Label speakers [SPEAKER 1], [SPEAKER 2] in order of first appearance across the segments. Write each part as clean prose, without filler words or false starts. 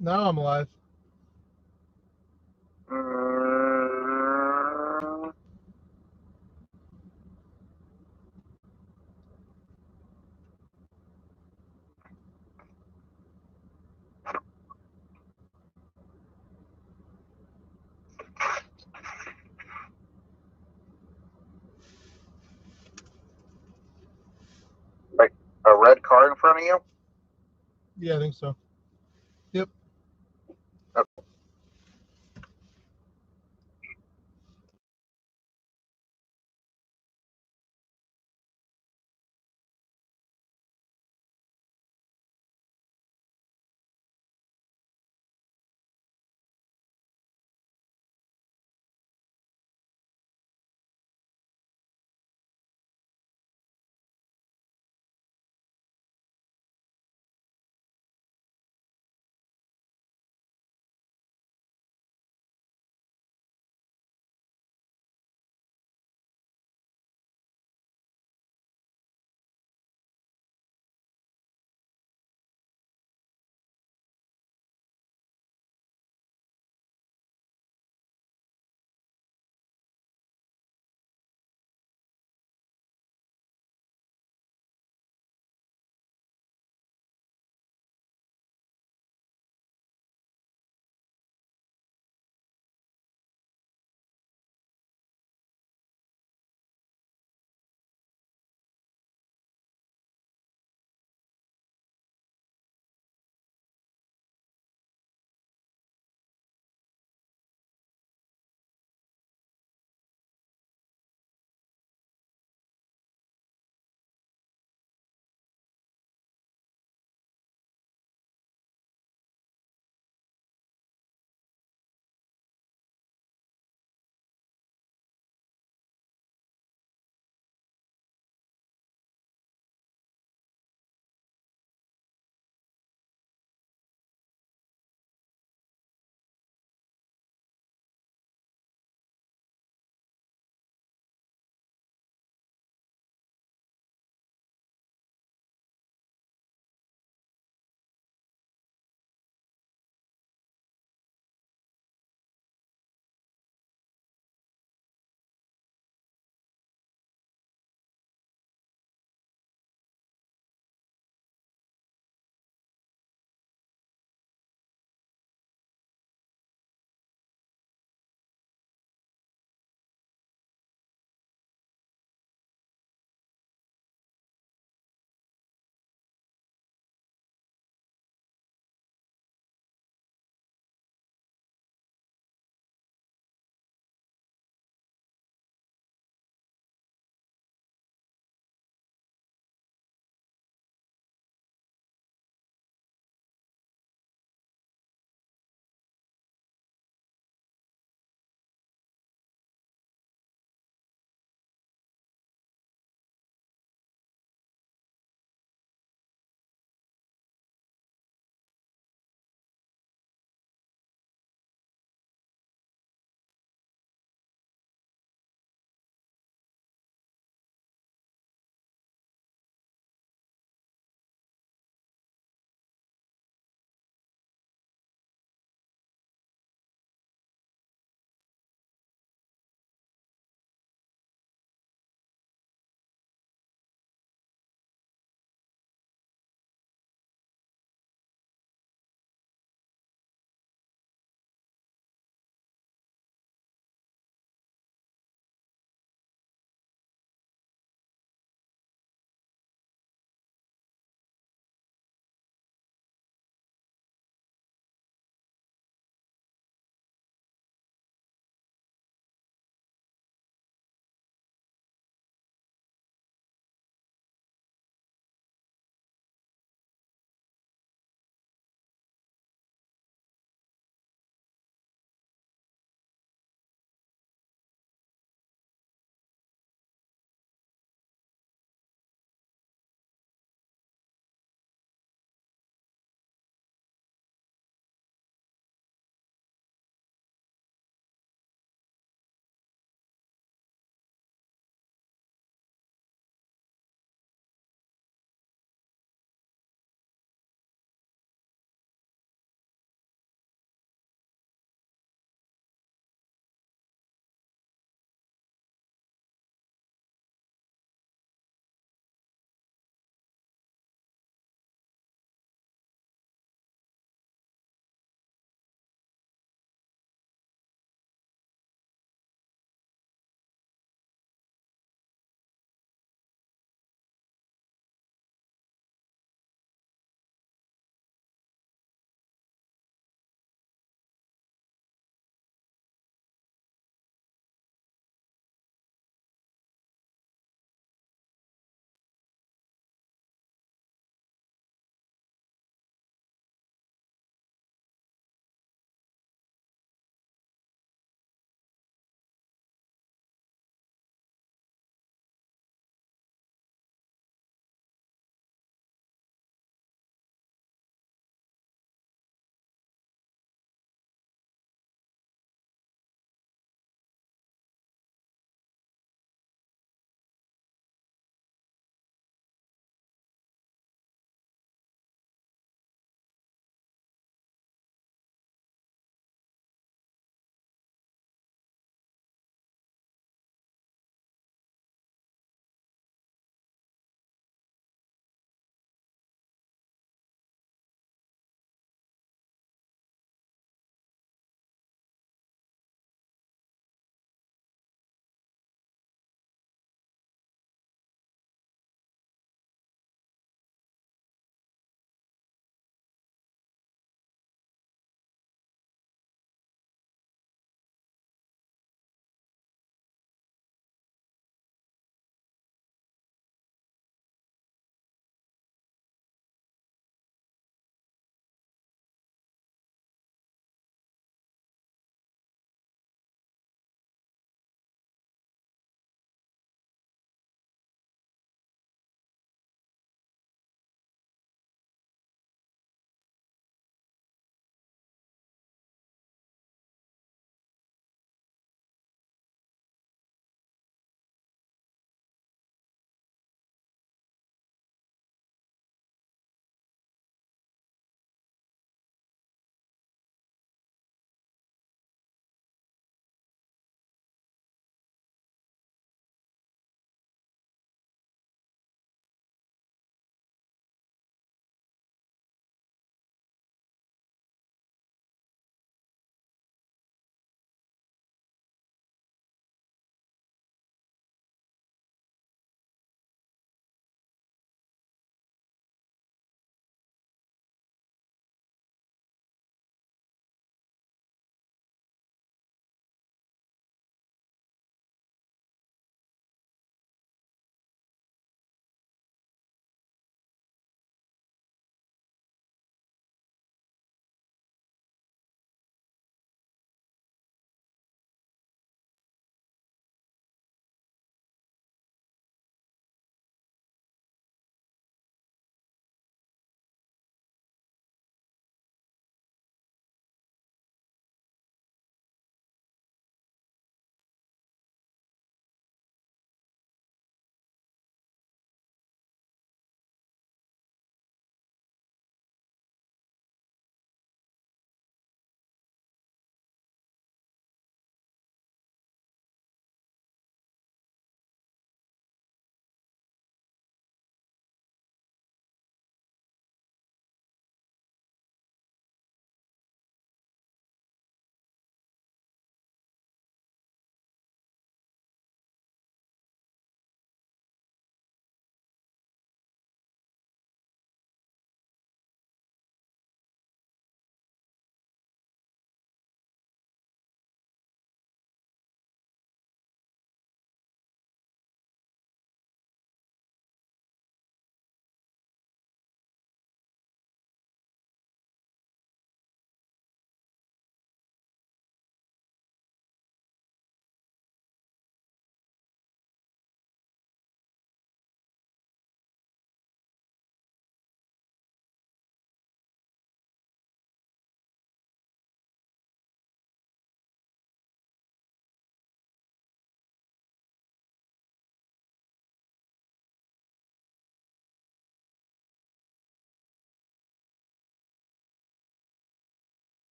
[SPEAKER 1] Now I'm alive.
[SPEAKER 2] Mm, like a red car in front of you?
[SPEAKER 1] Yeah, I think so. Yep.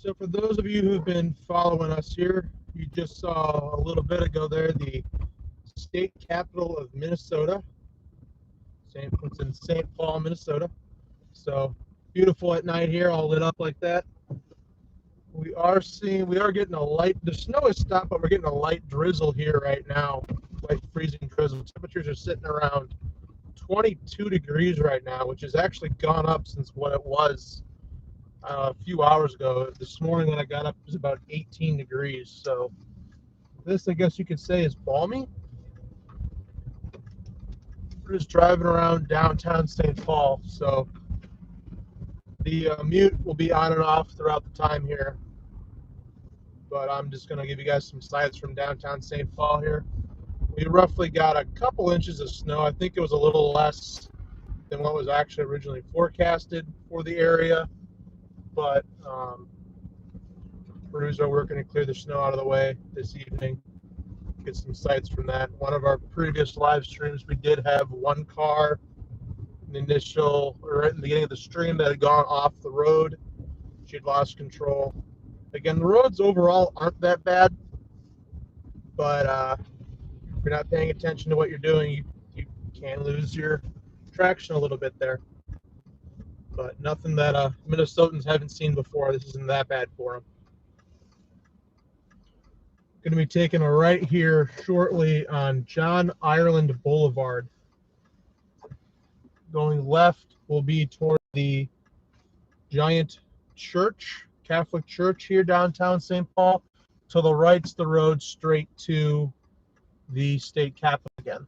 [SPEAKER 1] So for those of you who've been following us here, you just saw a little bit ago there the state capital of Minnesota. It's in St. Paul, Minnesota. So beautiful at night here, all lit up like that. We are getting a light, the snow has stopped, but we're getting a light drizzle here right now. Light freezing drizzle. Temperatures are sitting around 22 degrees right now, which has actually gone up since what it was a few hours ago. This morning when I got up, it was about 18 degrees. So this, I guess you could say, is balmy. We're just driving around downtown St. Paul. So the mute will be on and off throughout the time here. But I'm just going to give you guys some sights from downtown St. Paul here. We roughly got a couple inches of snow. I think it was a little less than what was actually originally forecasted for the area. But crews are working to clear the snow out of the way this evening. Get some sights from that. One of our previous live streams, we did have one car in the initial, or right in the beginning of the stream, that had gone off the road. She'd lost control. Again, the roads overall aren't that bad, but if you're not paying attention to what you're doing, you can lose your traction a little bit there. But nothing that Minnesotans haven't seen before. This isn't that bad for them. Going to be taking a right here shortly on John Ireland Boulevard. Going left will be toward the giant church, Catholic church here downtown St. Paul. To the right's the road straight to the state capitol again.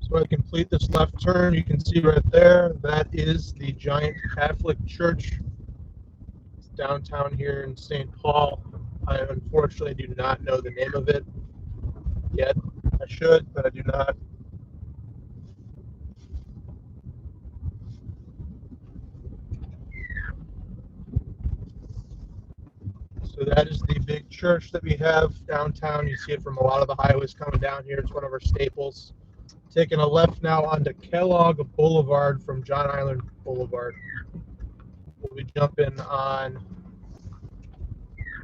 [SPEAKER 1] So I complete this left turn. You can see right there, that is the giant Catholic church. It's downtown here in St. Paul. I unfortunately do not know the name of it yet. I should, but I do not. So that is the big church that we have downtown. You see it from a lot of the highways coming down here. It's one of our staples. Taking a left now onto Kellogg Boulevard from John Ireland Boulevard. We'll be jumping on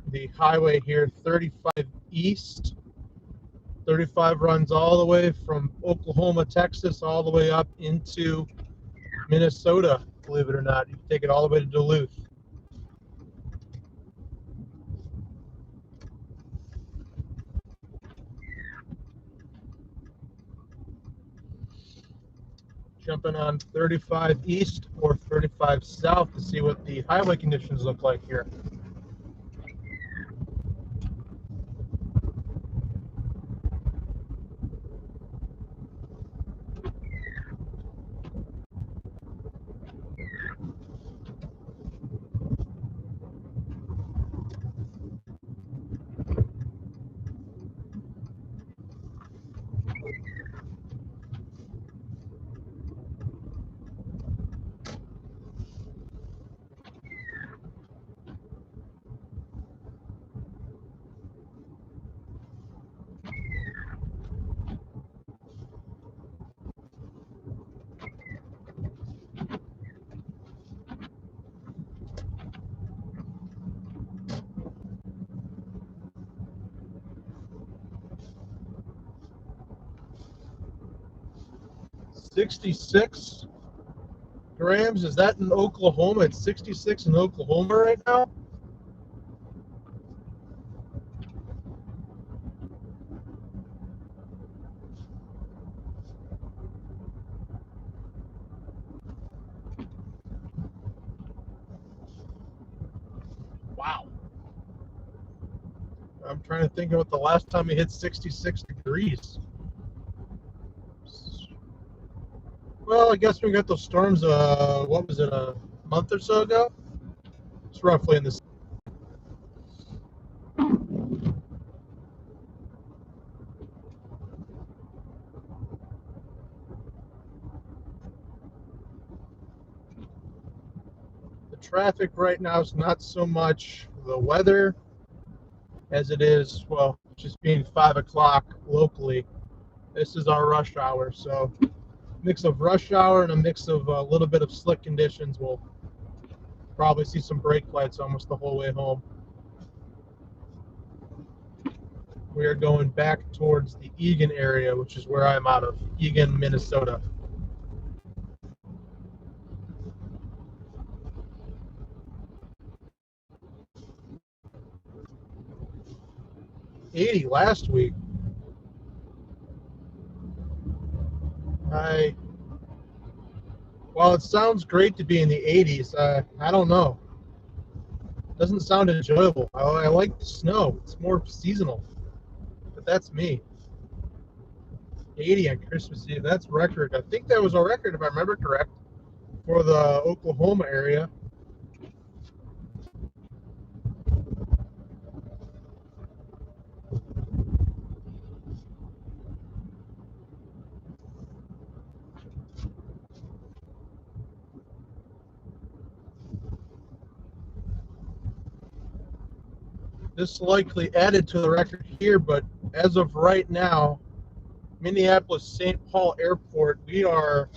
[SPEAKER 1] the highway here, 35 East. 35 runs all the way from Oklahoma, Texas, all the way up into Minnesota, believe it or not. You can take it all the way to Duluth. Jumping on 35 East or 35 South to see what the highway conditions look like here. $66 grams. Is that in Oklahoma? It's 66 in Oklahoma right now. Wow. I'm trying to think about the last time we hit 66 degrees. Well, I guess we got those storms, what was it, a month or so ago? It's roughly in the... The traffic right now is not so much the weather as it is, well, just being 5 o'clock locally. This is our rush hour, so mix of rush hour and a mix of a little bit of slick conditions. We'll probably see some brake lights almost the whole way home. We are going back towards the Eagan area, which is where I'm out of, Eagan, Minnesota. $80 last week. While it sounds great to be in the 80s, I don't know. It doesn't sound enjoyable. I like the snow. It's more seasonal. But that's me. 80 on Christmas Eve. That's record. I think that was a record, if I remember correct, for the Oklahoma area. This likely added to the record here, but as of right now, Minneapolis-St. Paul Airport, we are,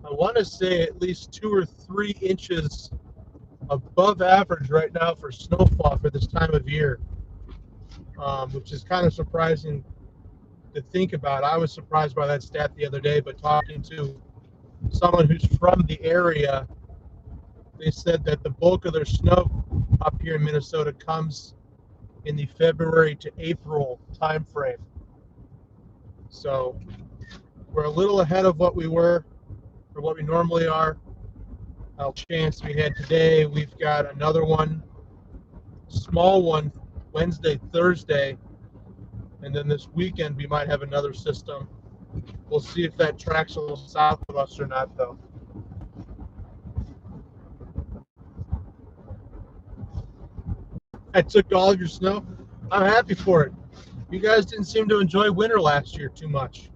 [SPEAKER 1] I want to say, at least 2 or 3 inches above average right now for snowfall for this time of year, which is kind of surprising to think about. I was surprised by that stat the other day, but talking to someone who's from the area, they said that the bulk of their snow up here in Minnesota comes in the February to April time frame. So we're a little ahead of what we were, or what we normally are. A chance we had today, we've got another one, small one, Wednesday, Thursday, and then this weekend we might have another system. We'll see if that tracks a little south of us or not, though. I took all of your snow. I'm happy for it. You guys didn't seem to enjoy winter last year too much.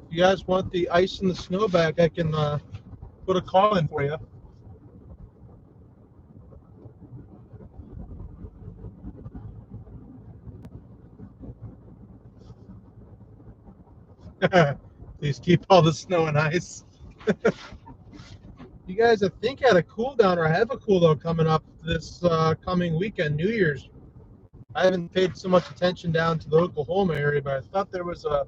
[SPEAKER 1] If you guys want the ice and the snow back, I can put a call in for you. Please keep all the snow and ice. You guys, I think, had a cool down, or have a cool down coming up this coming weekend, New Year's. I haven't paid so much attention down to the Oklahoma area, but I thought there was a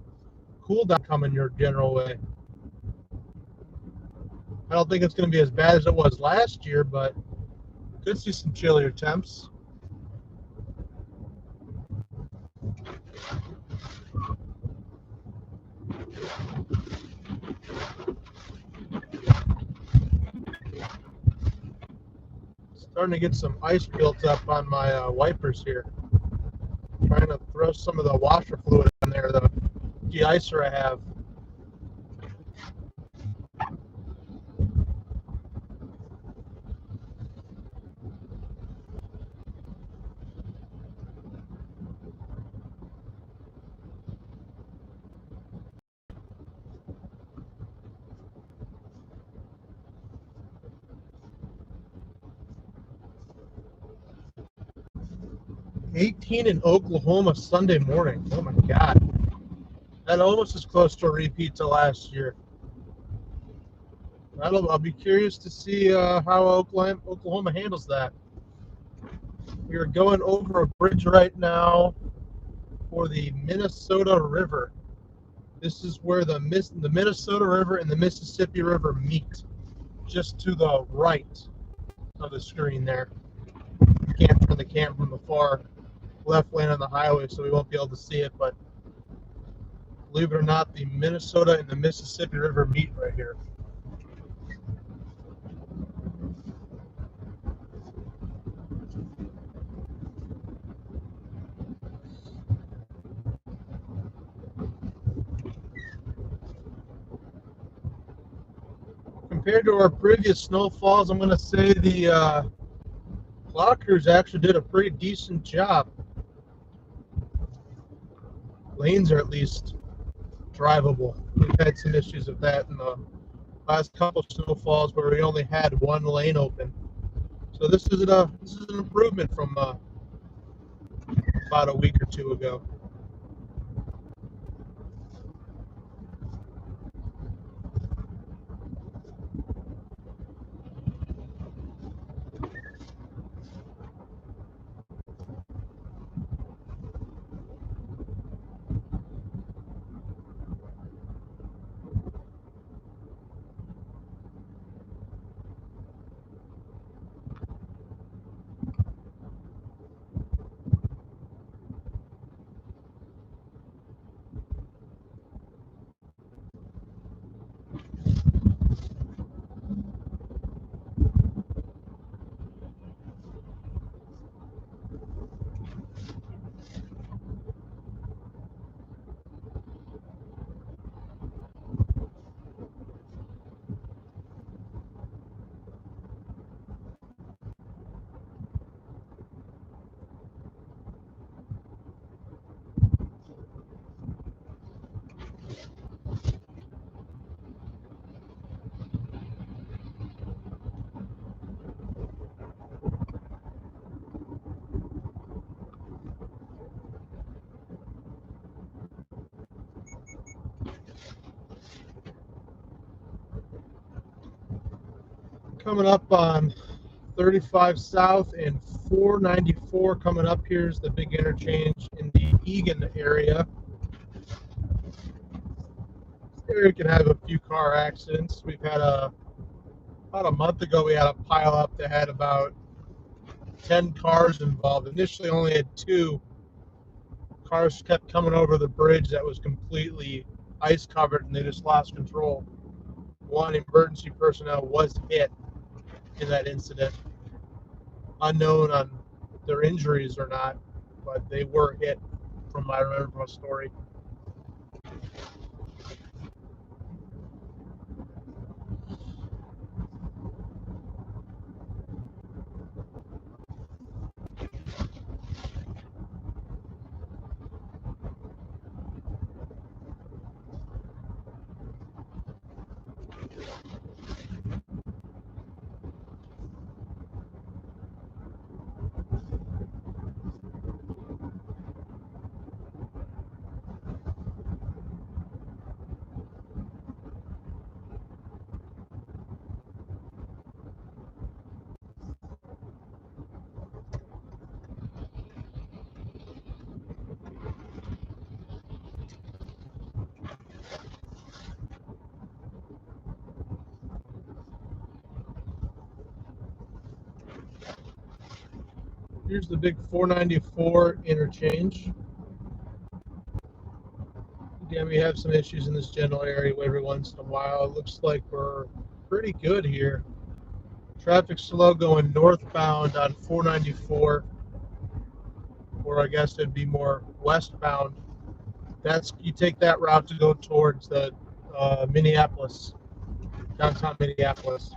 [SPEAKER 1] cool down coming your general way. I don't think it's going to be as bad as it was last year, but could see some chillier temps. Starting to get some ice built up on my wipers here. Trying to throw some of the washer fluid in there, the de-icer I have. $18 in Oklahoma Sunday morning. Oh my God. That almost as close to a repeat to last year. I'll be curious to see how Oklahoma handles that. We are going over a bridge right now for the Minnesota River. This is where the Minnesota River and the Mississippi River meet, just to the right of the screen there. You can't turn the camera from the far left lane on the highway, so we won't be able to see it, but believe it or not, the Minnesota and the Mississippi River meet right here. Compared to our previous snowfalls, I'm going to say the plow crews actually did a pretty decent job. Lanes are at least drivable. We've had some issues with that in the last couple snowfalls where we only had one lane open. So this is an improvement from about a week or two ago. Coming up on 35 South and 494 coming up. Here's the big interchange in the Egan area. This area can have a few car accidents. We've had about a month ago, we had a pileup that had about 10 cars involved. Initially, only had 2. Cars kept coming over the bridge that was completely ice covered, and they just lost control. One emergency personnel was hit in that incident. Unknown on their injuries or not, but they were hit from what I remember from a story. Here's the big 494 interchange. Again, we have some issues in this general area every once in a while. It looks like we're pretty good here. Traffic slow going northbound on 494, or I guess it'd be more westbound. You take that route to go towards the Minneapolis, downtown Minneapolis.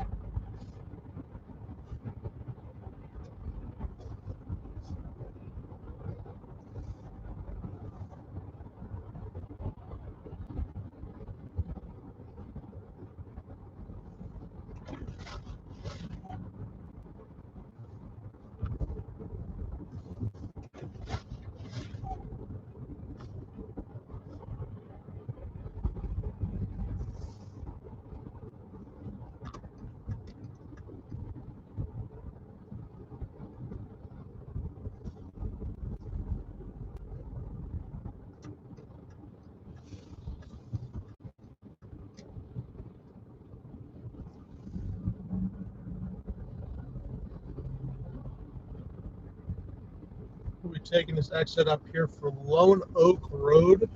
[SPEAKER 1] We'll be taking this exit up here for Lone Oak Road.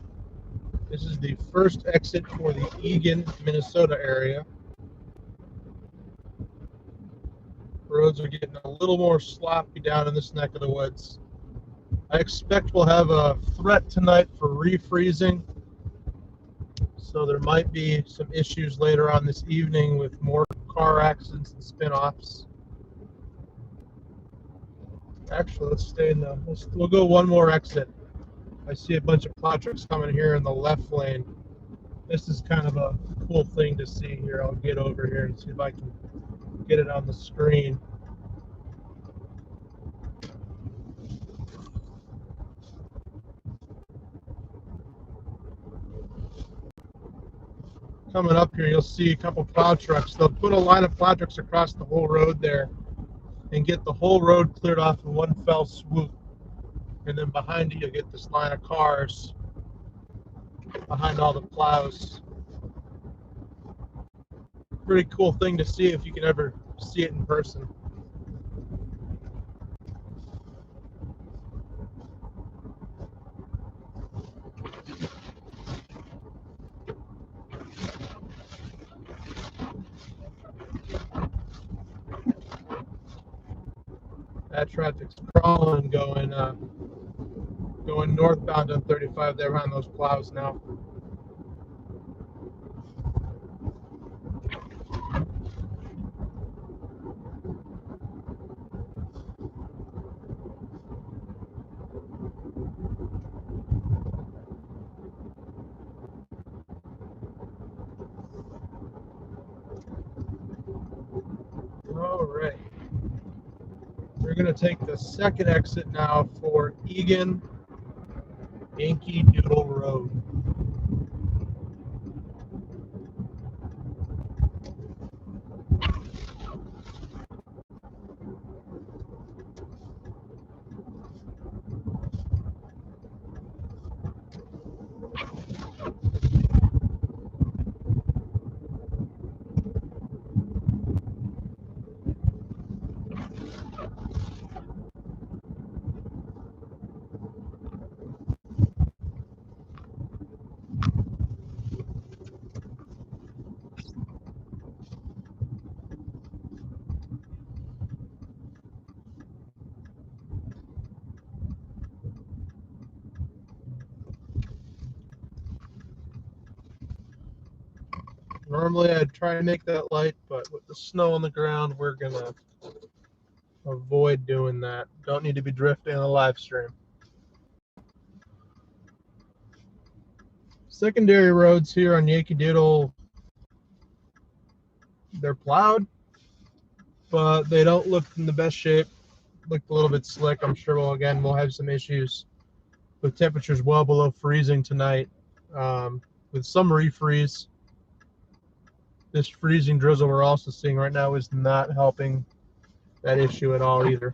[SPEAKER 1] This is the first exit for the Egan, Minnesota area. Roads are getting a little more sloppy down in this neck of the woods. I expect we'll have a threat tonight for refreezing, so there might be some issues later on this evening with more car accidents and spin-offs. Actually, let's stay in the. We'll go one more exit. I see a bunch of plow trucks coming here in the left lane. This is kind of a cool thing to see here. I'll get over here and see if I can get it on the screen. coming up here, you'll see a couple plow trucks. They'll put a line of plow trucks across the whole road there and get the whole road cleared off in one fell swoop. And then behind you, you'll get this line of cars behind all the plows. Pretty cool thing to see if you can ever see it in person. That traffic's crawling going northbound on 35 there behind those plows now. All right. We're going to take the second exit now for Egan Yankee Doodle Road. Normally I'd try and make that light, but with the snow on the ground, we're going to avoid doing that. Don't need to be drifting on a live stream. Secondary roads here on Yankee Doodle, they're plowed, but they don't look in the best shape. Looked a little bit slick. I'm sure we'll have some issues with temperatures well below freezing tonight, with some refreeze. This freezing drizzle we're also seeing right now is not helping that issue at all either.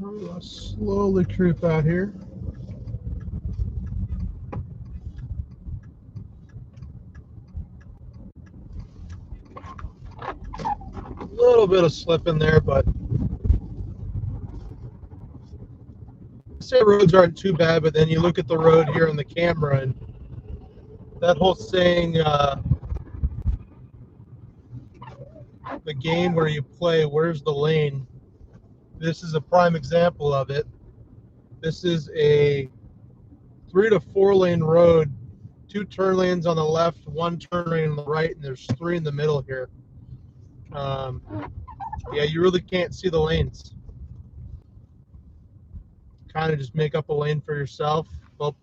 [SPEAKER 1] I'm gonna slowly creep out here. A little bit of slip in there, but say roads aren't too bad. But then you look at the road here on the camera, and that whole saying, the game where you play, where's the lane? This is a prime example of it. This is a 3 to 4 lane road, 2 turn lanes on the left, 1 turn lane on the right, and there's 3 in the middle here. Yeah, you really can't see the lanes. Kind of just make up a lane for yourself. Well,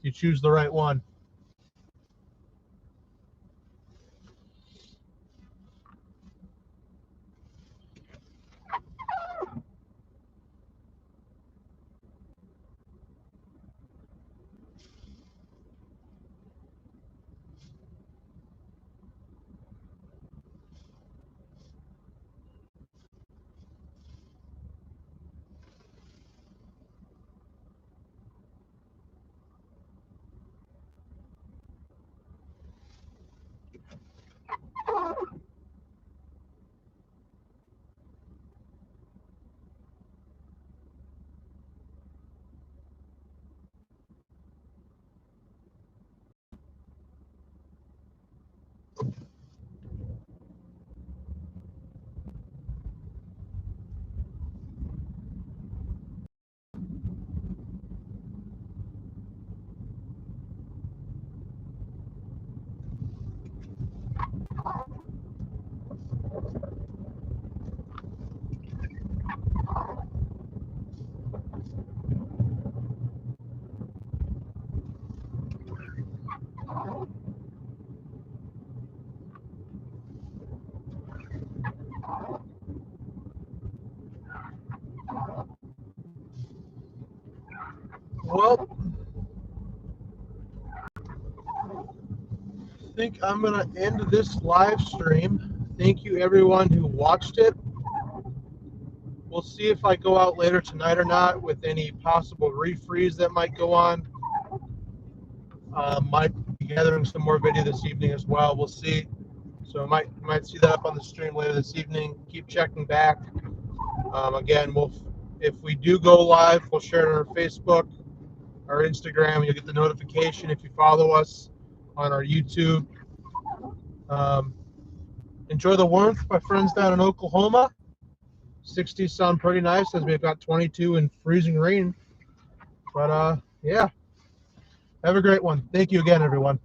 [SPEAKER 1] you choose the right one. Well, I think I'm going to end this live stream. Thank you, everyone who watched it. We'll see if I go out later tonight or not with any possible refreeze that might go on. Might be gathering some more video this evening as well. We'll see. So you might see that up on the stream later this evening. Keep checking back. Again, if we do go live, we'll share it on our Facebook, our Instagram. You'll get the notification if you follow us on our YouTube. Enjoy the warmth, my friends down in Oklahoma. 60s sound pretty nice as we've got 22 and freezing rain. But yeah, have a great one. Thank you again, everyone.